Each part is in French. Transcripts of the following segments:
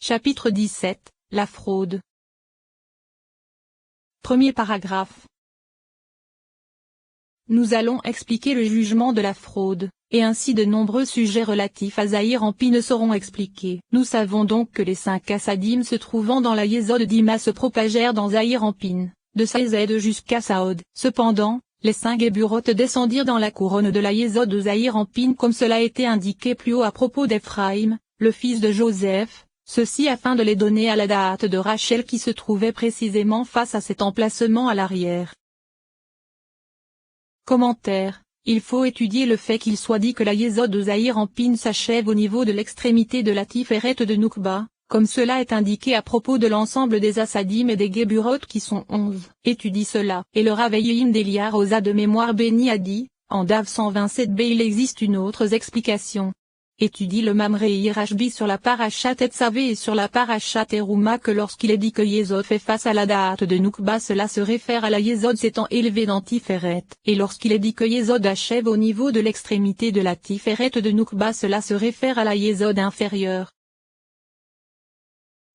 Chapitre 17, la fraude. Premier paragraphe. Nous allons expliquer le jugement de la fraude, et ainsi de nombreux sujets relatifs à Zahir Ampine seront expliqués. Nous savons donc que les 5 Assadim se trouvant dans la Yézod d'Ima se propagèrent dans Zahir Ampine, de Saïzed jusqu'à Saod. Cependant, les 5 Géburotes descendirent dans la couronne de la Yézod de Zahir Ampine comme cela a été indiqué plus haut à propos d'Ephraïm, le fils de Joseph, ceci afin de les donner à la date de Rachel qui se trouvait précisément face à cet emplacement à l'arrière. Commentaire. Il faut étudier le fait qu'il soit dit que la Yézod de Zahir Ampine s'achève au niveau de l'extrémité de la Tiferet de Noukba, comme cela est indiqué à propos de l'ensemble des Assadim et des Géburot qui sont 11. Étudie cela. Et le Raveïm d'Eliar Osa de mémoire béni a dit, en Dav 127b il existe une autre explication. Étudie le Mamrei Rashbi sur la Parashat Etzavé et sur la Parashat Teruma que lorsqu'il est dit que Yézod fait face à la date de Noukba cela se réfère à la Yézod s'étant élevée dans Tiferet. Et lorsqu'il est dit que Yézod achève au niveau de l'extrémité de la Tiferet de Noukba cela se réfère à la Yézod inférieure.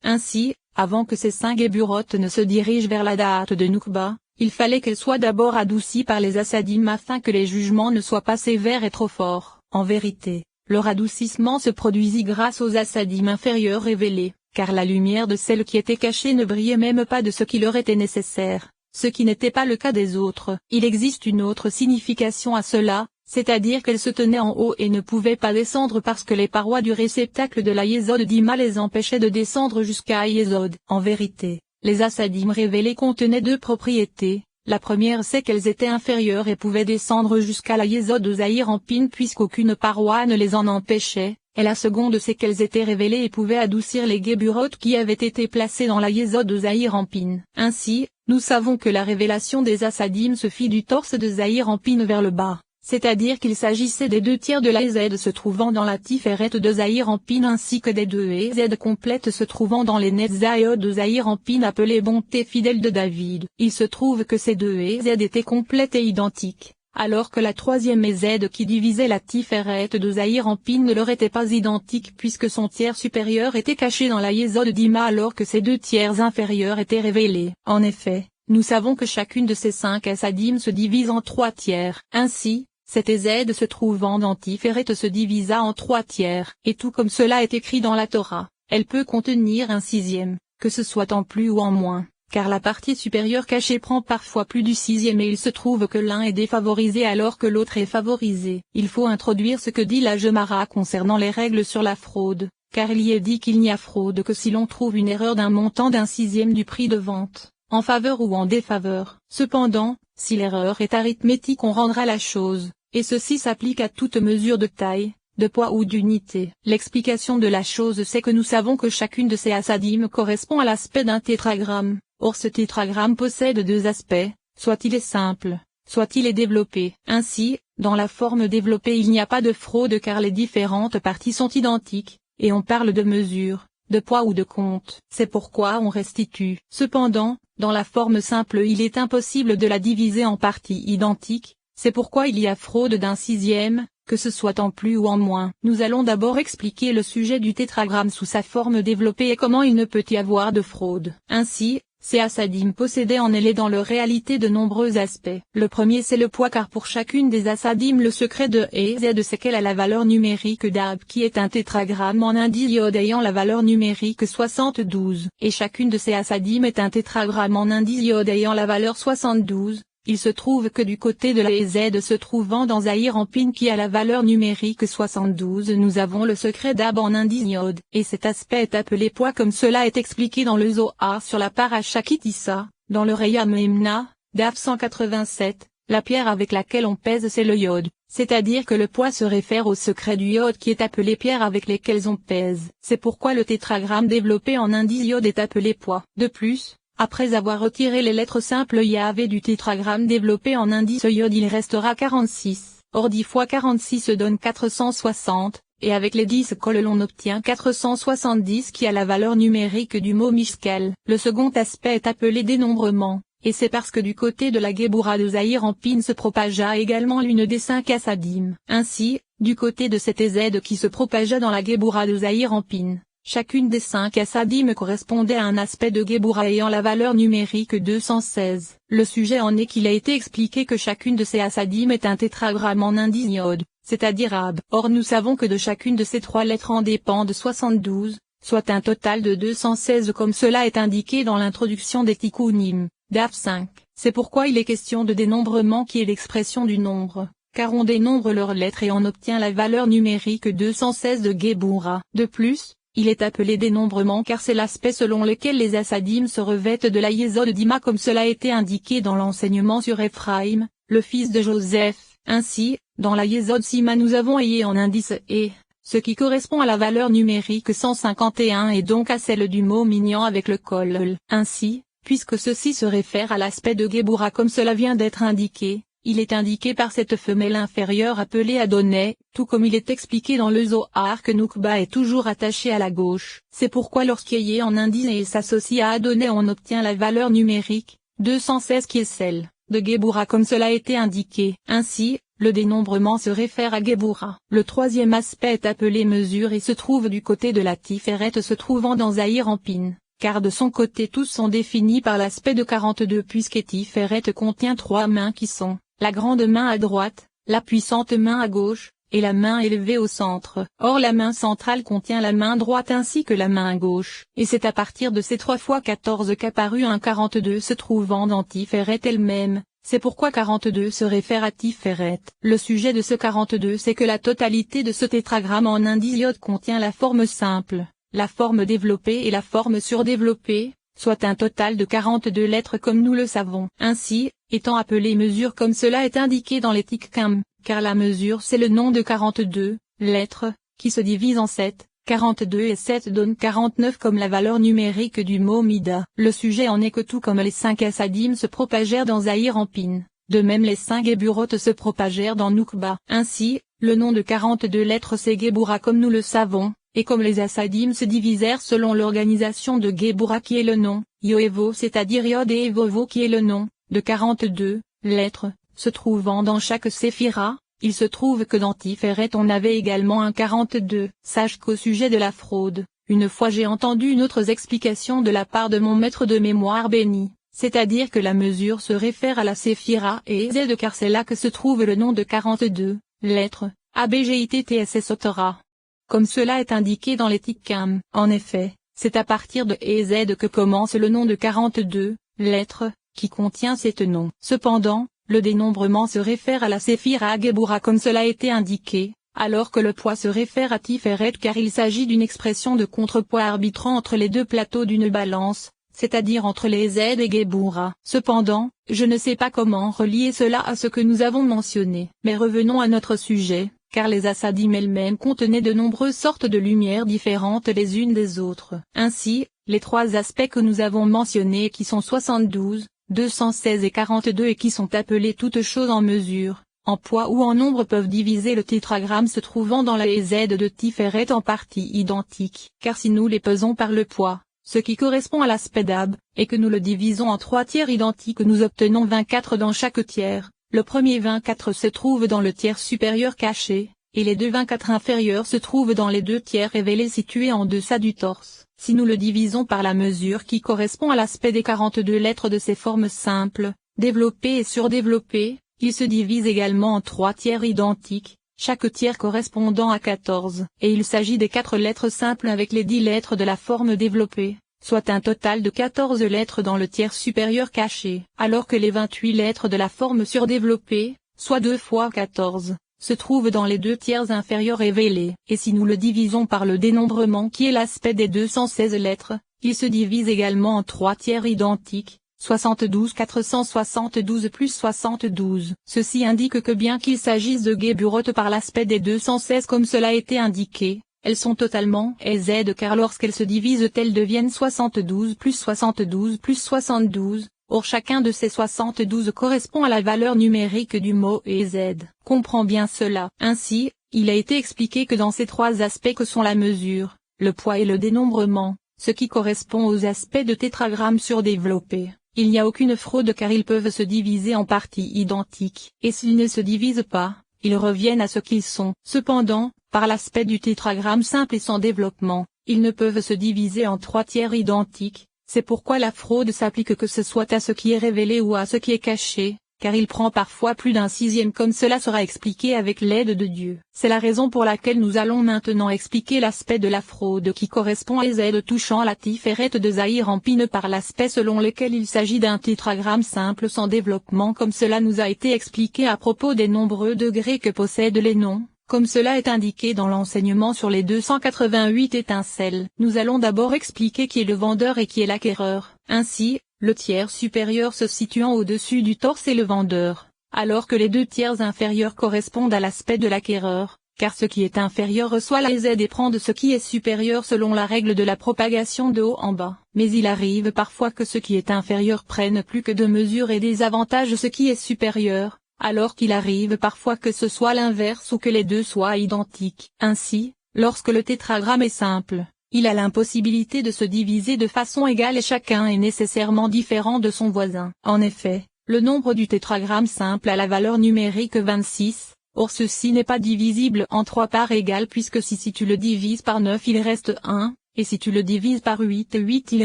Ainsi, avant que ces 5 Géburotes ne se dirigent vers la date de Noukba, il fallait qu'elles soient d'abord adoucies par les Assadim afin que les jugements ne soient pas sévères et trop forts. En vérité, leur adoucissement se produisit grâce aux Assadim inférieurs révélés, car la lumière de celles qui étaient cachées ne brillait même pas de ce qui leur était nécessaire, ce qui n'était pas le cas des autres. Il existe une autre signification à cela, c'est-à-dire qu'elles se tenaient en haut et ne pouvaient pas descendre parce que les parois du réceptacle de la Yézod d'Ima les empêchaient de descendre jusqu'à Yézod. En vérité, les Assadim révélés contenaient 2 propriétés. La première c'est qu'elles étaient inférieures et pouvaient descendre jusqu'à la Yézod de Zahir Ampine puisqu'aucune paroi ne les en empêchait, et la seconde c'est qu'elles étaient révélées et pouvaient adoucir les Géburot qui avaient été placés dans la Yézod de Zahir Ampine. Ainsi, nous savons que la révélation des Assadim se fit du torse de Zahir Ampine vers le bas, c'est-à-dire qu'il s'agissait des 2 tiers de la Yézod se trouvant dans la Tiferet de Zahir Ampine ainsi que des 2 Yézod complètes se trouvant dans les Netzayot de Zahir Ampine appelées bonté fidèle de David. Il se trouve que ces 2 Yézod étaient complètes et identiques, alors que la 3e Yézod qui divisait la Tiferet de Zahir Ampine ne leur était pas identique puisque son tiers supérieur était caché dans la Yézod d'Ima alors que ses 2 tiers inférieurs étaient révélés. En effet, nous savons que chacune de ces 5 Assadim se divise en 3 tiers. Ainsi, cette Yézod se trouvant dans Tiferet se divisa en 3 tiers, et tout comme cela est écrit dans la Torah, elle peut contenir un 6e, que ce soit en plus ou en moins, car la partie supérieure cachée prend parfois plus du 6e et il se trouve que l'un est défavorisé alors que l'autre est favorisé. Il faut introduire ce que dit la Gemara concernant les règles sur la fraude, car il y est dit qu'il n'y a fraude que si l'on trouve une erreur d'un montant d'un 6e du prix de vente, en faveur ou en défaveur. Cependant, si l'erreur est arithmétique on rendra la chose. Et ceci s'applique à toute mesure de taille, de poids ou d'unité. L'explication de la chose c'est que nous savons que chacune de ces Assadim correspond à l'aspect d'un tétragramme. Or ce tétragramme possède 2 aspects, soit il est simple, soit il est développé. Ainsi, dans la forme développée il n'y a pas de fraude car les différentes parties sont identiques, et on parle de mesure, de poids ou de compte. C'est pourquoi on restitue. Cependant, dans la forme simple il est impossible de la diviser en parties identiques. C'est pourquoi il y a fraude d'un 6e, que ce soit en plus ou en moins. Nous allons d'abord expliquer le sujet du tétragramme sous sa forme développée et comment il ne peut y avoir de fraude. Ainsi, ces Assadim possédaient en elle et dans leur réalité de nombreux aspects. Le premier c'est le poids car pour chacune des Assadim le secret de Yézod c'est qu'elle a la valeur numérique d'Ab qui est un tétragramme en indice Yod ayant la valeur numérique 72. Et chacune de ces Assadim est un tétragramme en indice Yod ayant la valeur 72. Il se trouve que du côté de la Yézod se trouvant dans Zahir Ampine qui a la valeur numérique 72 nous avons le secret d'Ab en indice Yod. Et cet aspect est appelé poids comme cela est expliqué dans le Zohar sur la Parashat Kitissa, dans le Reya Memna, Dav 187, la pierre avec laquelle on pèse c'est le Yod, c'est-à-dire que le poids se réfère au secret du Yod qui est appelé pierre avec lesquelles on pèse. C'est pourquoi le tétragramme développé en indice Yod est appelé poids. De plus, après avoir retiré les lettres simples Yahvé du tétragramme développé en indice Yod il restera 46, or 10 fois 46 donne 460, et avec les 10 cols l'on obtient 470 qui a la valeur numérique du mot Mishkel. Le second aspect est appelé dénombrement, et c'est parce que du côté de la Géboura de Zahir Ampine se propagea également l'une des 5 Assadim. Ainsi, du côté de cette Yézod qui se propagea dans la Géboura de Zahir Ampine, Chacune des 5 asadim correspondait à un aspect de Gebura ayant la valeur numérique 216. Le sujet en est qu'il a été expliqué que chacune de ces asadim est un tétragramme en indice iode, c'est-à-dire Ab. Or nous savons que de chacune de ces 3 lettres en dépendent 72, soit un total de 216 comme cela est indiqué dans l'introduction des Tikkunim, DAF 5. C'est pourquoi il est question de dénombrement qui est l'expression du nombre, car on dénombre leurs lettres et on obtient la valeur numérique 216 de Gebura. De plus, il est appelé dénombrement car c'est l'aspect selon lequel les asadim se revêtent de la Yesod d'Ima comme cela a été indiqué dans l'enseignement sur Ephraim, le fils de Joseph. Ainsi, dans la Yesod Sima nous avons Ayé en indice E, ce qui correspond à la valeur numérique 151 et donc à celle du mot mignon avec le Kollel. Ainsi, puisque ceci se réfère à l'aspect de Gebura comme cela vient d'être indiqué, il est indiqué par cette femelle inférieure appelée Adonai, tout comme il est expliqué dans le Zohar que Nukba est toujours attaché à la gauche. C'est pourquoi lorsqu'Ayé en indice et s'associe à Adonai on obtient la valeur numérique 216 qui est celle de Gebura comme cela a été indiqué. Ainsi, le dénombrement se réfère à Gebura. Le troisième aspect est appelé mesure et se trouve du côté de la Tiferet se trouvant dans Zahir en Pin, car de son côté tous sont définis par l'aspect de 42 puisque Tiferet contient 3 mains qui sont la grande main à droite, la puissante main à gauche, et la main élevée au centre. Or la main centrale contient la main droite ainsi que la main gauche, et c'est à partir de ces 3 fois 14 qu'apparut un 42 se trouvant dans Tiferet elle-même, c'est pourquoi 42 se réfère à Tiferet. Le sujet de ce 42 c'est que la totalité de ce tétragramme en indice iode contient la forme simple, la forme développée et la forme surdéveloppée, soit un total de 42 lettres comme nous le savons. Ainsi, étant appelé mesure comme cela est indiqué dans les Tikkam, car la mesure c'est le nom de 42 lettres, qui se divise en 7, 42 et 7 donnent 49 comme la valeur numérique du mot Mida. Le sujet en est que tout comme les 5 asadim se propagèrent dans Zahir en Pin, de même les 5 Geburot se propagèrent dans Nukba. Ainsi, le nom de 42 lettres c'est Gebura comme nous le savons, et comme les asadim se divisèrent selon l'organisation de Gebura qui est le nom, Yoevo c'est-à-dire Yod et Evovo qui est le nom, de 42 lettres, se trouvant dans chaque séphira, il se trouve que dans Tiferet on avait également un 42. Sache qu'au sujet de la fraude, une fois j'ai entendu une autre explication de la part de mon maître de mémoire béni, c'est-à-dire que la mesure se réfère à la séphira et Z car c'est là que se trouve le nom de 42 lettres, ABGITTSSOTORA. Comme cela est indiqué dans les Tikkam. En effet, c'est à partir de EZ que commence le nom de 42 lettres, qui contient cet nom. Cependant, le dénombrement se réfère à la séphira Gebura comme cela a été indiqué, alors que le poids se réfère à Tiferet car il s'agit d'une expression de contrepoids arbitrant entre les deux plateaux d'une balance, c'est-à-dire entre les Z et Gebura. Cependant, je ne sais pas comment relier cela à ce que nous avons mentionné. Mais revenons à notre sujet, car les asadim elles-mêmes contenaient de nombreuses sortes de lumières différentes les unes des autres. Ainsi, les 3 aspects que nous avons mentionnés qui sont 72, 216 et 42 et qui sont appelés toutes choses en mesure, en poids ou en nombre peuvent diviser le tétragramme se trouvant dans la EZ de Tiferet en parties identiques. Car si nous les pesons par le poids, ce qui correspond à l'aspect d'Ab, et que nous le divisons en 3 tiers identiques nous obtenons 24 dans chaque tiers. Le premier 24 se trouve dans le tiers supérieur caché, et les deux 24 inférieurs se trouvent dans les 2 tiers révélés situés en deçà du torse. Si nous le divisons par la mesure qui correspond à l'aspect des 42 lettres de ces formes simples, développées et surdéveloppées, il se divise également en 3 tiers identiques, chaque tiers correspondant à 14. Et il s'agit des 4 lettres simples avec les 10 lettres de la forme développée, soit un total de 14 lettres dans le tiers supérieur caché, alors que les 28 lettres de la forme surdéveloppée, soit 2 fois 14, se trouvent dans les 2 tiers inférieurs révélés. Et si nous le divisons par le dénombrement qui est l'aspect des 216 lettres, il se divise également en 3 tiers identiques, 72 472 plus 72. Ceci indique que bien qu'il s'agisse de Geburot par l'aspect des 216 comme cela a été indiqué, elles sont totalement EZ car lorsqu'elles se divisent elles deviennent 72 plus 72 plus 72, or chacun de ces 72 correspond à la valeur numérique du mot EZ. Comprends bien cela. Ainsi, il a été expliqué que dans ces 3 aspects que sont la mesure, le poids et le dénombrement, ce qui correspond aux aspects de tétragramme surdéveloppé, il n'y a aucune fraude car ils peuvent se diviser en parties identiques. Et s'ils ne se divisent pas, ils reviennent à ce qu'ils sont. Cependant, par l'aspect du tétragramme simple et sans développement, ils ne peuvent se diviser en 3 tiers identiques, c'est pourquoi la fraude s'applique que ce soit à ce qui est révélé ou à ce qui est caché, car il prend parfois plus d'un sixième comme cela sera expliqué avec l'aide de Dieu. C'est la raison pour laquelle nous allons maintenant expliquer l'aspect de la fraude qui correspond à les aides touchant la Tiferet de Zahir en pine par l'aspect selon lequel il s'agit d'un tétragramme simple sans développement comme cela nous a été expliqué à propos des nombreux degrés que possèdent les noms. Comme cela est indiqué dans l'enseignement sur les 288 étincelles. Nous allons d'abord expliquer qui est le vendeur et qui est l'acquéreur. Ainsi, le tiers supérieur se situant au-dessus du torse est le vendeur, alors que les 2 tiers inférieurs correspondent à l'aspect de l'acquéreur, car ce qui est inférieur reçoit les aides et prend de ce qui est supérieur selon la règle de la propagation de haut en bas. Mais il arrive parfois que ce qui est inférieur prenne plus que de mesure et désavantage ce qui est supérieur, alors qu'il arrive parfois que ce soit l'inverse ou que les deux soient identiques. Ainsi, lorsque le tétragramme est simple, il a l'impossibilité de se diviser de façon égale et chacun est nécessairement différent de son voisin. En effet, le nombre du tétragramme simple a la valeur numérique 26, or ceci n'est pas divisible en 3 parts égales puisque si tu le divises par 9 il reste 1, et si tu le divises par 8 il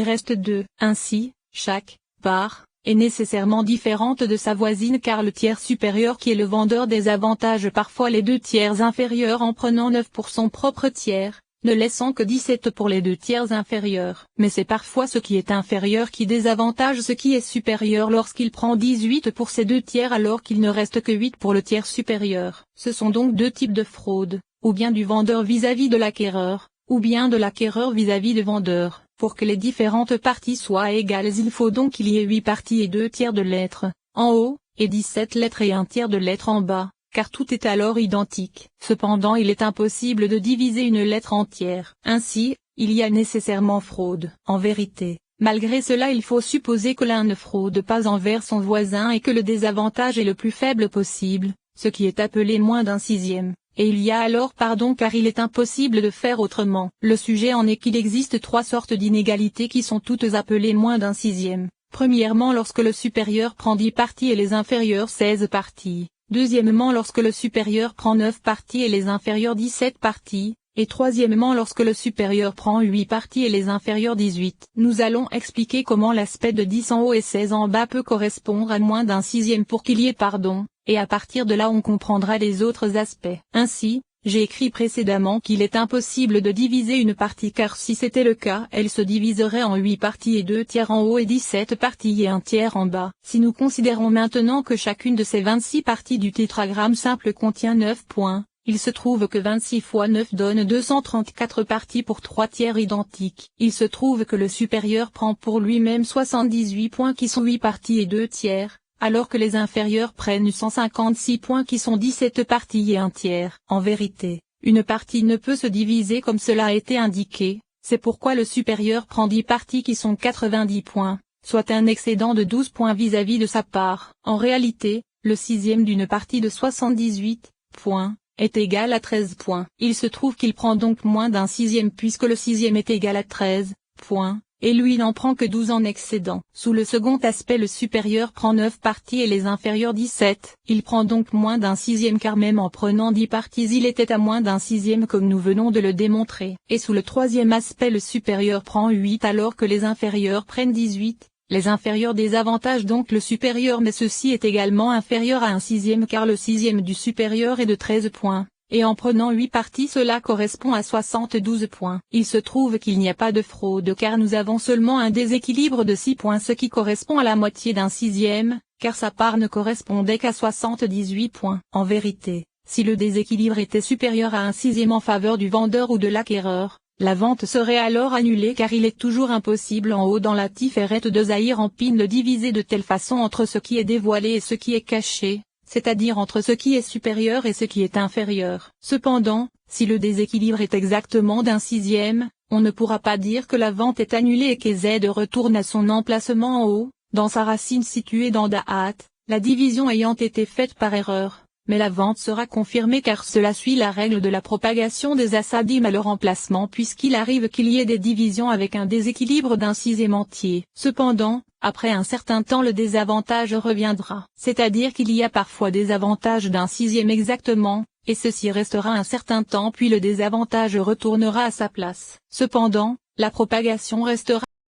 reste 2. Ainsi, chaque part est nécessairement différente de sa voisine car le tiers supérieur qui est le vendeur désavantage parfois les 2 tiers inférieurs en prenant 9 pour son propre tiers, ne laissant que 17 pour les 2 tiers inférieurs. Mais c'est parfois ce qui est inférieur qui désavantage ce qui est supérieur lorsqu'il prend 18 pour ses 2 tiers alors qu'il ne reste que 8 pour le tiers supérieur. Ce sont donc 2 types de fraude, ou bien du vendeur vis-à-vis de l'acquéreur, ou bien de l'acquéreur vis-à-vis du vendeur. Pour que les différentes parties soient égales il faut donc qu'il y ait 8 parties et 2 tiers de lettres, en haut, et 17 lettres et 1 tiers de lettres en bas, car tout est alors identique. Cependant il est impossible de diviser une lettre entière. Ainsi, il y a nécessairement fraude. En vérité, malgré cela il faut supposer que l'un ne fraude pas envers son voisin et que le désavantage est le plus faible possible, ce qui est appelé moins d'un sixième. Et il y a alors pardon car il est impossible de faire autrement. Le sujet en est qu'il existe 3 sortes d'inégalités qui sont toutes appelées moins d'un sixième. Premièrement lorsque le supérieur prend 10 parties et les inférieurs 16 parties. Deuxièmement lorsque le supérieur prend 9 parties et les inférieurs 17 parties. Et troisièmement lorsque le supérieur prend 8 parties et les inférieurs 18. Nous allons expliquer comment l'aspect de 10 en haut et 16 en bas peut correspondre à moins d'un sixième pour qu'il y ait pardon, et à partir de là on comprendra les autres aspects. Ainsi, j'ai écrit précédemment qu'il est impossible de diviser une partie car si c'était le cas elle se diviserait en 8 parties et 2 tiers en haut et 17 parties et 1 tiers en bas. Si nous considérons maintenant que chacune de ces 26 parties du tétragramme simple contient 9 points, il se trouve que 26 fois 9 donne 234 parties pour 3 tiers identiques. Il se trouve que le supérieur prend pour lui-même 78 points qui sont 8 parties et 2 tiers, alors que les inférieurs prennent 156 points qui sont 17 parties et 1 tiers. En vérité, une partie ne peut se diviser comme cela a été indiqué, c'est pourquoi le supérieur prend 10 parties qui sont 90 points, soit un excédent de 12 points vis-à-vis de sa part. En réalité, le sixième d'une partie de 78 points est égal à 13 points. Il se trouve qu'il prend donc moins d'un sixième puisque le sixième est égal à 13 points, et lui n'en prend que 12 en excédent. Sous le second aspect le supérieur prend 9 parties et les inférieurs 17. Il prend donc moins d'un sixième car même en prenant 10 parties il était à moins d'un sixième comme nous venons de le démontrer. Et sous le troisième aspect le supérieur prend 8 alors que les inférieurs prennent 18. Les inférieurs désavantagent donc le supérieur mais ceci est également inférieur à un sixième car le sixième du supérieur est de 13 points, et en prenant 8 parties cela correspond à 72 points. Il se trouve qu'il n'y a pas de fraude car nous avons seulement un déséquilibre de 6 points ce qui correspond à la moitié d'un sixième, car sa part ne correspondait qu'à 78 points. En vérité, si le déséquilibre était supérieur à un sixième en faveur du vendeur ou de l'acquéreur, la vente serait alors annulée car il est toujours impossible en haut dans la Tiferet de Zahir en pine de diviser de telle façon entre ce qui est dévoilé et ce qui est caché, c'est-à-dire entre ce qui est supérieur et ce qui est inférieur. Cependant, si le déséquilibre est exactement d'un sixième, on ne pourra pas dire que la vente est annulée et que Z retourne à son emplacement en haut, dans sa racine située dans Da'at, la division ayant été faite par erreur. Mais la vente sera confirmée car cela suit la règle de la propagation des assadim à leur emplacement puisqu'il arrive qu'il y ait des divisions avec un déséquilibre d'un sixième entier. Cependant, après un certain temps le désavantage reviendra. C'est-à-dire qu'il y a parfois des avantages d'un sixième exactement, et ceci restera un certain temps puis le désavantage retournera à sa place. Cependant, la propagation restera